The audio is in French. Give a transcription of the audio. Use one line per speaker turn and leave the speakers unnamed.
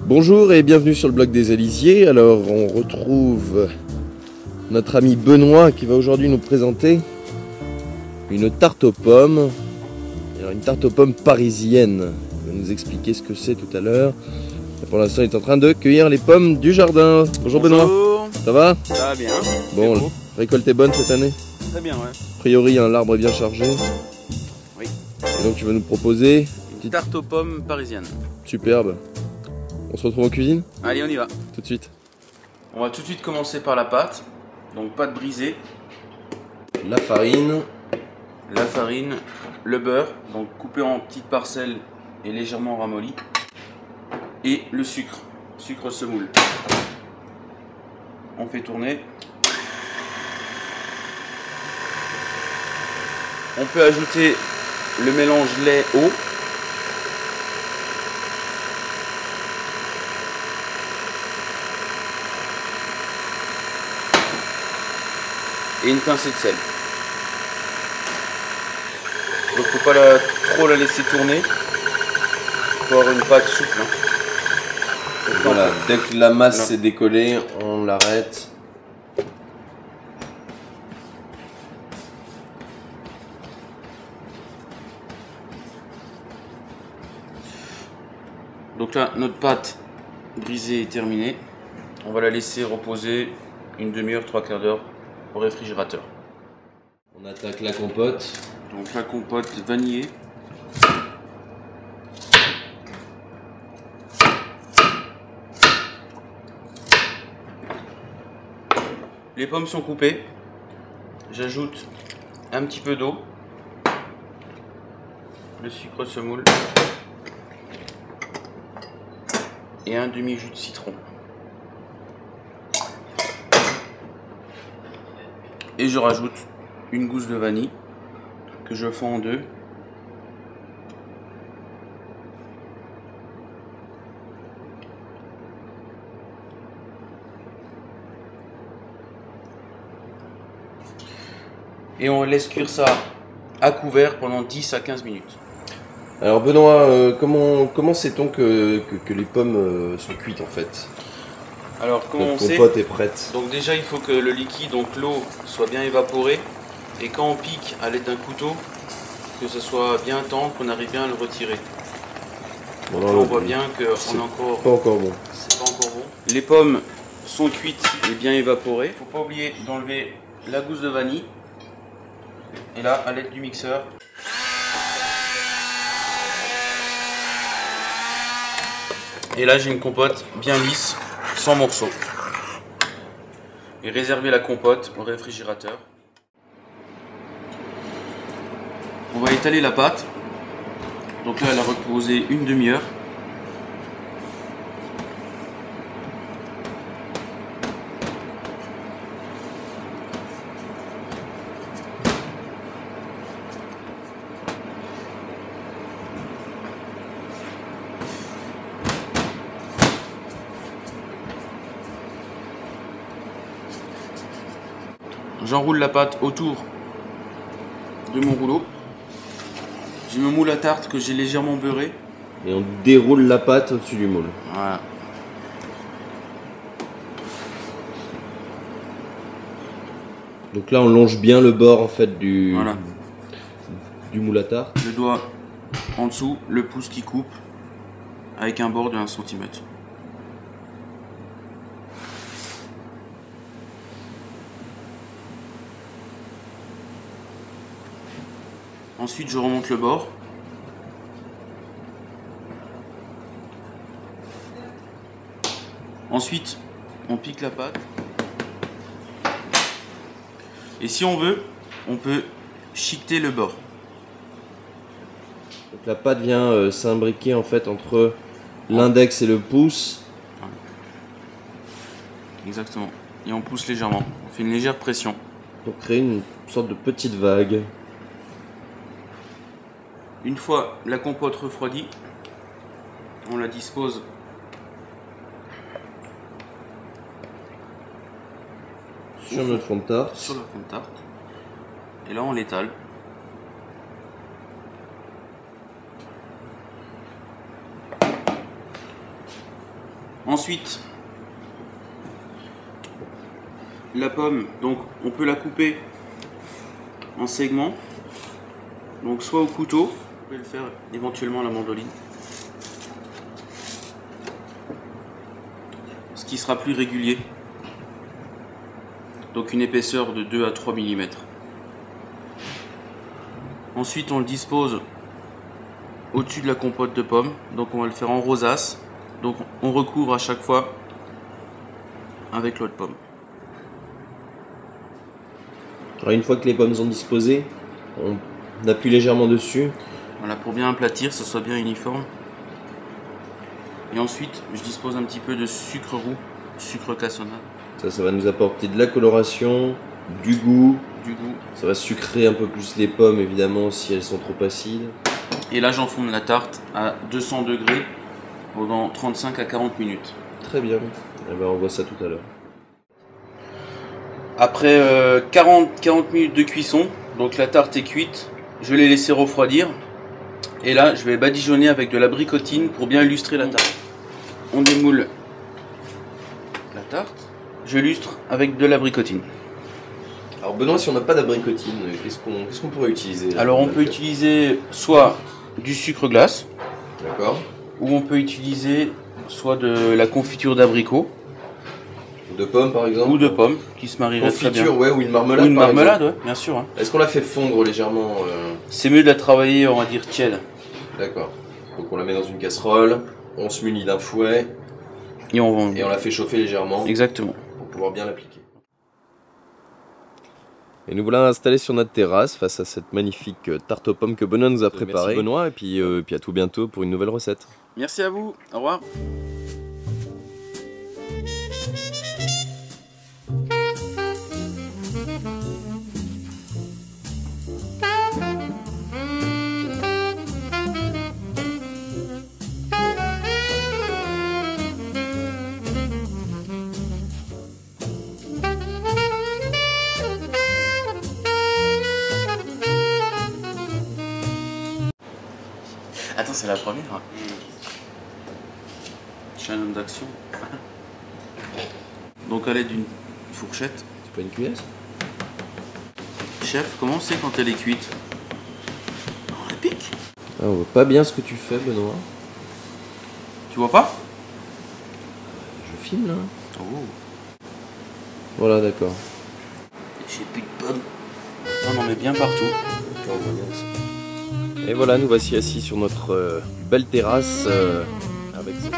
Bonjour et bienvenue sur le blog des Alisiers. Alors on retrouve notre ami Benoît qui va aujourd'hui nous présenter une tarte aux pommes. Alors une tarte aux pommes parisienne. Il va nous expliquer ce que c'est tout à l'heure. Pour l'instant il est en train de cueillir les pommes du jardin. Bonjour Benoît. Ça va?
Ça va bien.
Bon, la récolte est bonne cette année?
Très bien, ouais.
A priori l'arbre est bien chargé.
Oui.
Et donc tu vas nous proposer
une petite tarte aux pommes parisienne.
Superbe. On se retrouve en cuisine?
Allez, on y va.
Tout de suite.
On va tout de suite commencer par la pâte. Donc pâte brisée,
La farine.
la farine, le beurre, donc coupé en petites parcelles et légèrement ramolli, et le sucre, sucre semoule. On fait tourner. On peut ajouter le mélange lait-eau. Et une pincée de sel. Donc faut pas trop la laisser tourner pour avoir une pâte souple. Hein.
Voilà, dès que la masse s'est décollée, on l'arrête.
Donc là, notre pâte brisée est terminée. On va la laisser reposer une demi-heure, 3/4 d'heure au réfrigérateur.
On attaque la compote.
Donc la compote vanillée. Les pommes sont coupées. J'ajoute un petit peu d'eau, le sucre semoule et un demi-jus de citron. Et je rajoute une gousse de vanille que je fends en deux. Et on laisse cuire ça à couvert pendant 10 à 15 minutes.
Alors Benoît, comment sait-on que les pommes sont cuites en fait?
Alors comment on
La
sait?
compote est prête.
Donc déjà il faut que le liquide, donc l'eau, soit bien évaporée. Et quand on pique à l'aide d'un couteau, que ce soit bien tendre, qu'on arrive bien à le retirer.
Bon,
Donc là, on voit bien qu'on est encore...
Pas encore bon.
C'est pas encore bon. Les pommes sont cuites et bien évaporées. Faut pas oublier d'enlever la gousse de vanille. Et là, à l'aide du mixeur, et là j'ai une compote bien lisse, sans morceaux. Et réserver la compote au réfrigérateur. On va étaler la pâte. Donc là elle a reposé une demi-heure. J'enroule la pâte autour de mon rouleau. J'ai mon moule à tarte que j'ai légèrement beurré.
Et on déroule la pâte au-dessus du moule.
Voilà.
Donc là on longe bien le bord en fait du moule à tarte.
Le doigt en dessous, le pouce qui coupe avec un bord de 1 cm. Ensuite, je remonte le bord. Ensuite, on pique la pâte. Et si on veut, on peut chiqueter le bord.
Donc la pâte vient s'imbriquer en fait entre l'index et le pouce.
Exactement. Et on pousse légèrement. On fait une légère pression.
Pour créer une sorte de petite vague.
Une fois la compote refroidie, on la dispose
sur notre fond de tarte.
sur le fond de tarte. Et là on l'étale. Ensuite, la pomme, donc on peut la couper en segments. Donc soit au couteau, vous pouvez le faire éventuellement à la mandoline. Ce qui sera plus régulier. Donc une épaisseur de 2 à 3 mm. Ensuite on le dispose au-dessus de la compote de pommes. Donc on va le faire en rosace. Donc on recouvre à chaque fois avec l'eau de pomme.
Alors une fois que les pommes sont disposées, on appuie légèrement dessus.
Voilà, pour bien aplatir, que ce soit bien uniforme. Et ensuite, je dispose un petit peu de sucre roux, sucre cassonade.
Ça va nous apporter de la coloration, du goût.
Du goût.
Ça va sucrer un peu plus les pommes, évidemment, si elles sont trop acides.
Et là, j'enfonce la tarte à 200 degrés pendant 35 à 40 minutes.
Très bien. Eh ben, on voit ça tout à l'heure.
Après 40 minutes de cuisson, donc la tarte est cuite, je l'ai laissée refroidir. Et là, je vais badigeonner avec de la bricotine pour bien illustrer la tarte. On démoule la tarte, je lustre avec de la bricotine.
Alors Benoît, si on n'a pas d'abricotine, qu'est-ce qu'on pourrait utiliser là?
Alors on peut utiliser soit du sucre glace,
d'accord,
ou on peut utiliser soit de la confiture d'abricot,
de pommes par exemple,
ou de pommes qui se marierait très bien.
Confiture, ouais, ou une marmelade.
Ou une
par
marmelade,
exemple.
ouais, bien sûr. Hein.
Est-ce qu'on la fait fondre légèrement
C'est mieux de la travailler, on va dire tiède.
D'accord. Donc on la met dans une casserole, on se munit d'un fouet
et on
la fait chauffer légèrement.
Exactement.
Pour pouvoir bien l'appliquer. Et nous voilà installés sur notre terrasse face à cette magnifique tarte aux pommes que Benoît nous a préparée. Merci Benoît, et puis à tout bientôt pour une nouvelle recette.
Merci à vous, au revoir. Attends, c'est la première. Je suis un homme d'action. Donc à l'aide d'une fourchette.
C'est pas une cuillère?
Chef, comment on sait quand elle est cuite? On la pique.
Ah, on voit pas bien ce que tu fais Benoît.
Tu vois pas?
Je filme là.
Oh.
Voilà, d'accord.
J'ai plus de pommes. On en met bien partout.
Et voilà, nous voici assis sur notre belle terrasse avec cette